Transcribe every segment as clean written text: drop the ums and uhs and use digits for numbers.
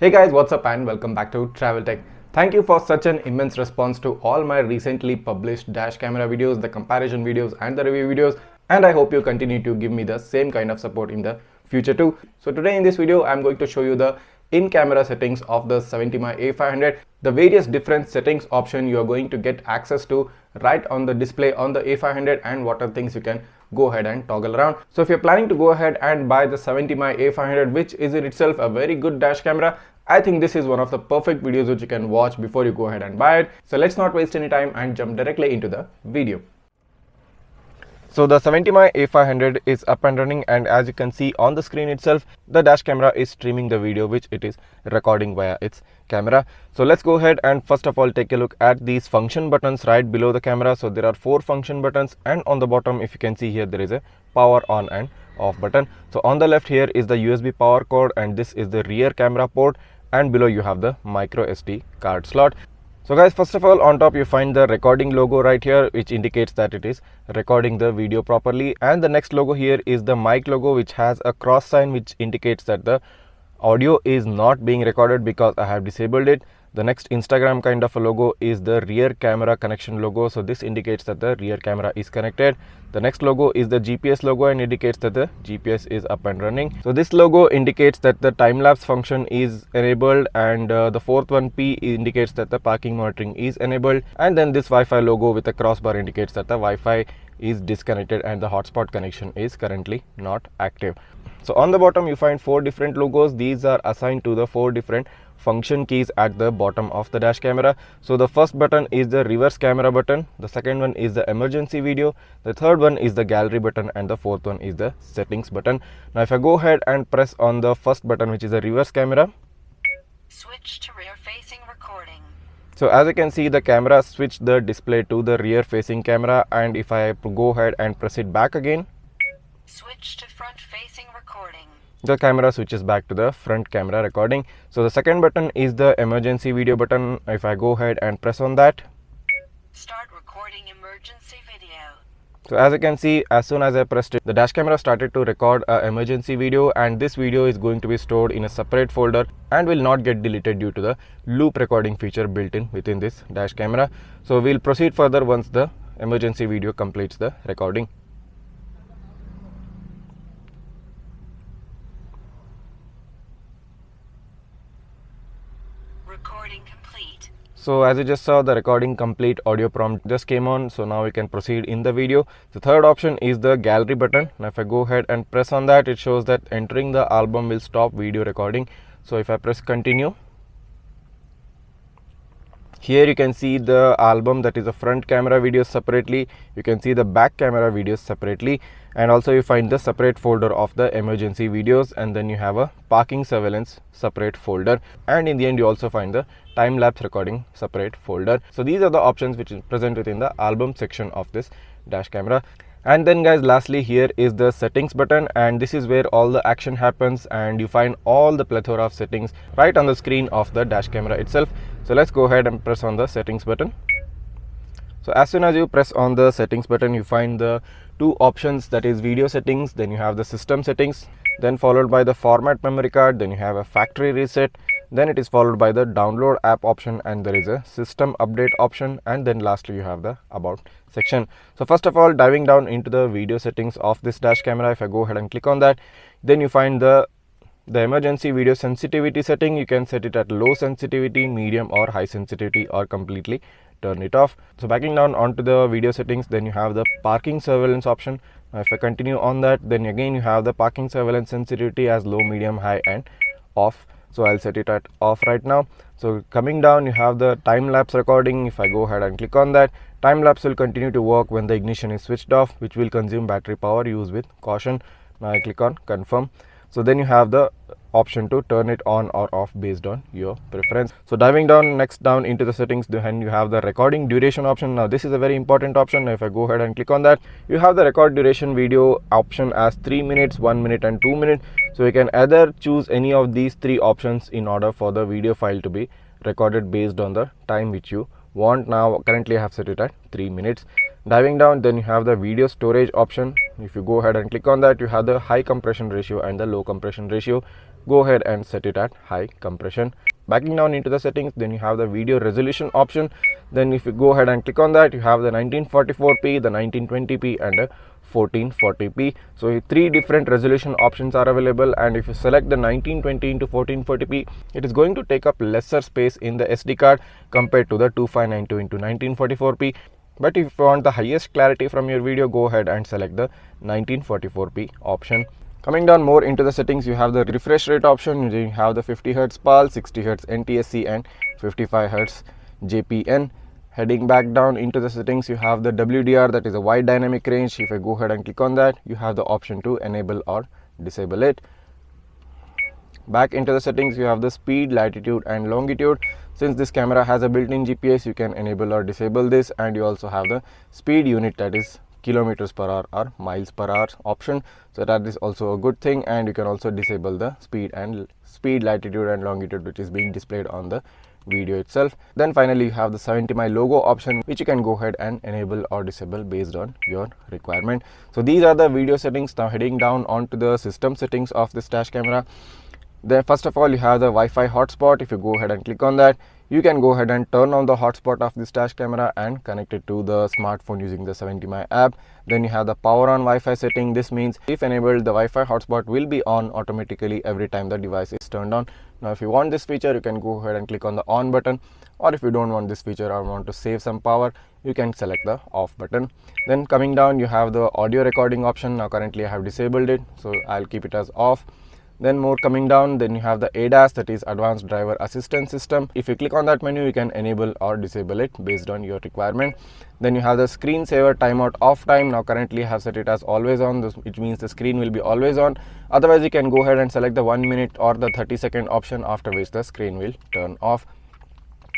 Hey guys, what's up and welcome back to Travel Tech. Thank you for such an immense response to all my recently published dash camera videos, the comparison videos and the review videos, and I hope you continue to give me the same kind of support in the future too. So today in this video, I'm going to show you the in-camera settings of the 70MAI A500, the various different settings option you are going to get access to right on the display on the A500 and what are things you can go ahead and toggle around. So if you're planning to go ahead and buy the 70MAI A500, which is in itself a very good dash camera, I think this is one of the perfect videos which you can watch before you go ahead and buy it. So let's not waste any time and jump directly into the video. So the 70MAI A500 is up and running, and as you can see on the screen itself, the dash camera is streaming the video which it is recording via its camera. So let's go ahead and first of all take a look at these function buttons right below the camera. So there are 4 function buttons, and on the bottom, if you can see here, there is a power on and off button. So on the left here is the USB power cord, and this is the rear camera port, and below you have the micro SD card slot. So guys, first of all, on top you find the recording logo right here, which indicates that it is recording the video properly, and the next logo here is the mic logo, which has a cross sign which indicates that the audio is not being recorded because I have disabled it. The next Instagram kind of a logo is the rear camera connection logo, so this indicates that the rear camera is connected. The next logo is the GPS logo and indicates that the GPS is up and running. So this logo indicates that the time-lapse function is enabled, and the fourth one, P, indicates that the parking monitoring is enabled, and then this Wi-Fi logo with a crossbar indicates that the Wi-Fi is disconnected and the hotspot connection is currently not active. So on the bottom you find 4 different logos. These are assigned to the 4 different function keys at the bottom of the dash camera. So the first button is the reverse camera button, the second one is the emergency video, the third one is the gallery button, and the fourth one is the settings button. Now if I go ahead and press on the first button, which is the reverse camera, switch to rear facing recording. so as you can see, the camera switched the display to the rear facing camera, and if I go ahead and press it back again, switch to front facing recording. the camera switches back to the front camera recording. So the second button is the emergency video button. If I go ahead and press on that, start recording emergency video. so as you can see, as soon as I pressed it, the dash camera started to record an emergency video, and this video is going to be stored in a separate folder and will not get deleted due to the loop recording feature built in within this dash camera. So we'll proceed further once the emergency video completes the recording. Recording complete. So as you just saw, the recording complete audio prompt just came on. So now we can proceed in the video. The third option is the gallery button. Now if I go ahead and press on that, it shows that entering the album will stop video recording. So if I press continue, here you can see the album, that is the front camera videos separately. You can see the back camera videos separately, and also you find the separate folder of the emergency videos, and then you have a parking surveillance separate folder, and in the end you also find the time-lapse recording separate folder. So these are the options which is present within the album section of this dash camera. And then guys, lastly here is the settings button, and this is where all the action happens, and you find all the plethora of settings right on the screen of the dash camera itself. So let's go ahead and press on the settings button. So as soon as you press on the settings button, you find the 2 options, that is video settings, then you have the system settings, then followed by the format memory card, then you have a factory reset, then it is followed by the download app option, and there is a system update option, and then lastly you have the about section. So first of all, diving down into the video settings of this dash camera, if I go ahead and click on that, then you find the emergency video sensitivity setting. You can set it at low sensitivity, medium or high sensitivity, or completely turn it off. So backing down onto the video settings, then you have the parking surveillance option. Now if I continue on that, then again you have the parking surveillance sensitivity as low, medium, high and off. So I'll set it at off right now. So coming down, you have the time-lapse recording. If I go ahead and click on that, time-lapse will continue to work when the ignition is switched off, which will consume battery power. Use with caution. Now I click on confirm. So then you have the option to turn it on or off based on your preference. So diving down next down into the settings, then you have the recording duration option. Now this is a very important option. Now if I go ahead and click on that, you have the record duration video option as 3 minutes, 1 minute and 2 minutes. So you can either choose any of these 3 options in order for the video file to be recorded based on the time which you want. Now currently I have set it at 3 minutes. Diving down, then you have the video storage option. If you go ahead and click on that, you have the high compression ratio and the low compression ratio. go ahead and set it at high compression. Backing down into the settings, then you have the video resolution option. Then if you go ahead and click on that, you have the 1944p, the 1920p and a 1440p. So 3 different resolution options are available, and if you select the 1920 into 1440p, it is going to take up lesser space in the SD card compared to the 2592 into 1944p. But if you want the highest clarity from your video, go ahead and select the 1944p option. Coming down more into the settings, you have the refresh rate option. You have the 50 Hz PAL, 60 Hz NTSC and 55 Hz JPN. Heading back down into the settings, you have the WDR, that is a wide dynamic range. If I go ahead and click on that, you have the option to enable or disable it. Back into the settings, you have the speed, latitude and longitude. Since this camera has a built-in GPS, you can enable or disable this, and you also have the speed unit, that is kilometers per hour or miles per hour option. So that is also a good thing, and you can also disable the speed, latitude and longitude which is being displayed on the video itself. Then finally you have the 70MAI logo option, which you can go ahead and enable or disable based on your requirement. So these are the video settings. Now heading down onto the system settings of this dash camera. Then first of all, you have the Wi-Fi hotspot. If you go ahead and click on that, you can go ahead and turn on the hotspot of this dash camera and connect it to the smartphone using the 70MAI app. Then you have the power on Wi-Fi setting. This means if enabled, the Wi-Fi hotspot will be on automatically every time the device is turned on. Now if you want this feature, you can go ahead and click on the on button, or if you don't want this feature or want to save some power, you can select the off button. Then coming down, you have the audio recording option. Now currently I have disabled it, so I'll keep it as off. Then more coming down, then you have the ADAS, that is Advanced Driver Assistance System. If you click on that menu, you can enable or disable it based on your requirement. Then you have the screensaver timeout off time. Now currently I have set it as always on, which means the screen will be always on. Otherwise you can go ahead and select the 1 minute or the 30-second option, after which the screen will turn off.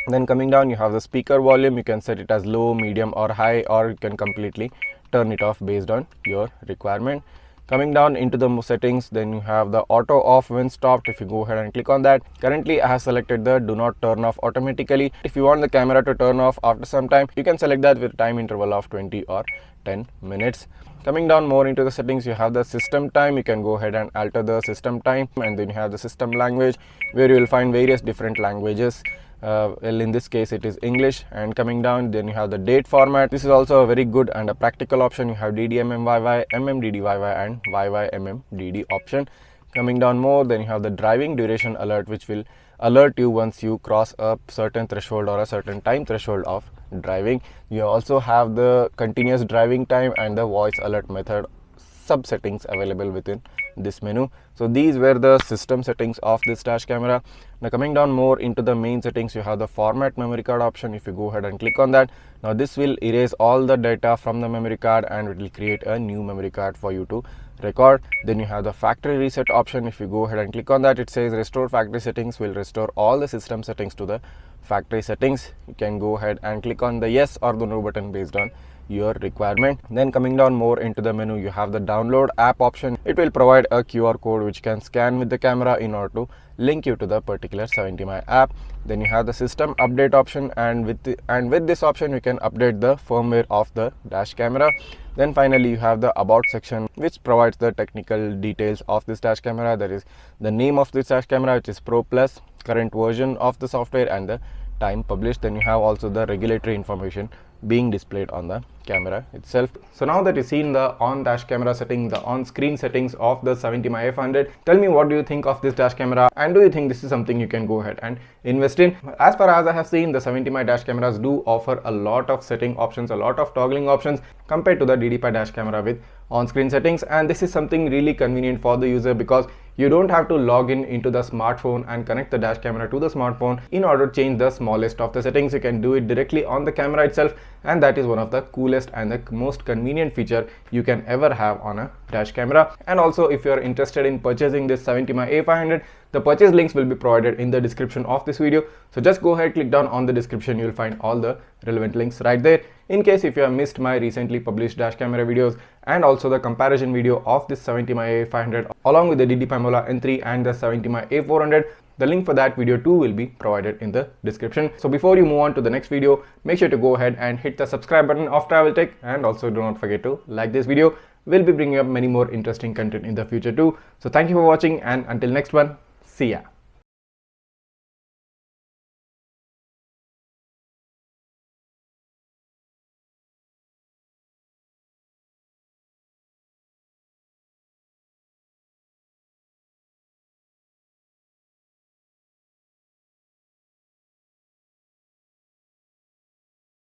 Then coming down, you have the speaker volume. You can set it as low, medium or high, or you can completely turn it off based on your requirement. Coming down into the settings, then you have the auto off when stopped. If you go ahead and click on that, currently I have selected the do not turn off automatically. If you want the camera to turn off after some time, you can select that with a time interval of 20 or 10 minutes. Coming down more into the settings, you have the system time. You can go ahead and alter the system time, and then you have the system language, where you will find various different languages. Well, in this case it is English. And coming down, then you have the date format. This is also a very good and a practical option. You have DDMMYY, MMDDYY and YYMMDD option. Coming down more, then you have the driving duration alert, which will alert you once you cross a certain threshold or a certain time threshold of driving. You also have the continuous driving time and the voice alert method sub settings available within this menu. So these were the system settings of this dash camera. Now coming down more into the main settings, you have the format memory card option. If you go ahead and click on that, now this will erase all the data from the memory card and it will create a new memory card for you to record. Then you have the factory reset option. If you go ahead and click on that, it says restore factory settings, will restore all the system settings to the factory settings. You can go ahead and click on the yes or the no button based on your requirement. Then coming down more into the menu, you have the download app option. It will provide a QR code which can scan with the camera in order to link you to the particular 70MAI app. Then you have the system update option, and with this option you can update the firmware of the dash camera. Then finally you have the about section, which provides the technical details of this dash camera, that is the name of this dash camera, which is Pro Plus, current version of the software and the time published. Then you have also the regulatory information being displayed on the camera itself. So now that you've seen the on dash camera setting, the on screen settings of the 70MAI A500, tell me what do you think of this dash camera, and do you think this is something you can go ahead and invest in? As far as I have seen, the 70MAI dash cameras do offer a lot of setting options, a lot of toggling options compared to the DD5 dash camera with on-screen settings, and this is something really convenient for the user because you don't have to log in into the smartphone and connect the dash camera to the smartphone in order to change the smallest of the settings. You can do it directly on the camera itself, and that is one of the coolest and the most convenient feature you can ever have on a dash camera. And also, if you are interested in purchasing this 70MAI A500, the purchase links will be provided in the description of this video. So just go ahead, click down on the description, you will find all the relevant links right there. In case if you have missed my recently published dash camera videos and also the comparison video of this 70MAI A500 along with the DD5 N3 and the 70MAI A400, the link for that video too will be provided in the description. So before you move on to the next video, make sure to go ahead and hit the subscribe button of Travel Tech, and also do not forget to like this video. We'll be bringing up many more interesting content in the future too. So thank you for watching, and until next one, See ya.